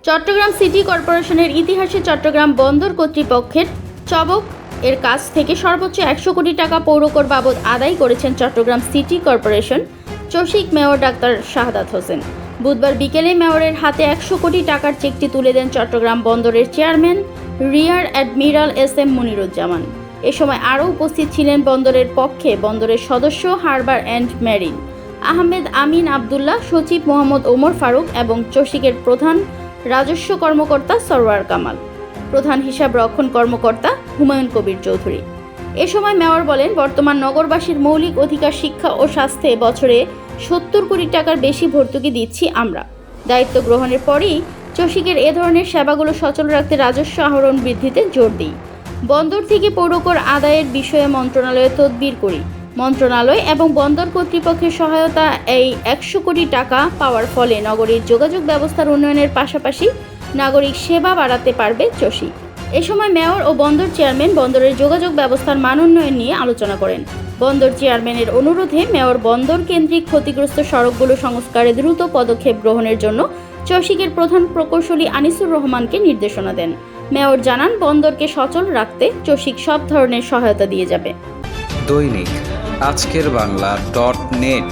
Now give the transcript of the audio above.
Chittagong city কর্পোরেশনের ইতিহাসে চট্টগ্রাম বন্দর কর্তৃপক্ষের চবক এর কাছ থেকে সর্বোচ্চ 100 কোটি টাকা পৌরকর বাবদ আদায় করেছেন Chattogram city corporation Chasik mayor doctor Shahadat Hossain. বুধবার বিকেলে মেয়রের হাতে 100 কোটি টাকার চেকটি তুলে দেন চট্টগ্রাম বন্দরের চেয়ারম্যান রিয়ার অ্যাডমিরাল এস.এম. মনিরুজ্জামান। এ সময় আরও উপস্থিত ছিলেন বন্দরের পক্ষে বন্দরের সদস্য harbour and marine Ahmed Amin Abdullah, সচিব মোহাম্মদ ওমর ফারুক এবং চসিকের প্রধান রাজস্ব কর্মকর্তা সরওয়ার কামাল, প্রধান হিসাব রক্ষণ কর্মকর্তা হুমায়ুন কবির চৌধুরী। এ সময় মেয়র বলেন, বর্তমান নগরবাসীর মৌলিক অধিকার শিক্ষা ও স্বাস্থ্যে বছরে 70 কোটি টাকার বেশি ভর্তুকি দিচ্ছি আমরা। দায়িত্ব গ্রহণের পরই চসিকের এ ধরনের সেবাগুলো সচল রাখতে রাজস্ব আহরণ বৃদ্ধিতে জোর দিই। বন্দর থেকে পৌরকর আদায়ের বিষয়ে মন্ত্রণালয়ে তদবির করি। মন্ত্রণালয় এবং বন্দর কর্তৃপক্ষের সহায়তা এই 100 কোটি টাকা পাওয়ার ফলে নগরীর যোগাযোগ ব্যবস্থার উন্নয়নের পাশাপাশি নাগরিক সেবা বাড়াতে পারবে চসিক। এ সময় মেয়র ও বন্দর চেয়ারম্যান বন্দরের যোগাযোগ ব্যবস্থার মান উন্নয়ন নিয়ে আলোচনা করেন। বন্দর চেয়ারম্যানের অনুরোধে মেয়র বন্দর কেন্দ্রিক ক্ষতিগ্রস্ত সড়কগুলো সংস্কারে দ্রুত পদক্ষেপ গ্রহণের জন্য চসিকের প্রধান প্রকৌশলী আনিসুর রহমানকে নির্দেশনা দেন। মেয়র জানান, বন্দরকে সচল রাখতে চসিক সব ধরনের সহায়তা দিয়ে যাবে। দৈনিক আজকের বাংলা .net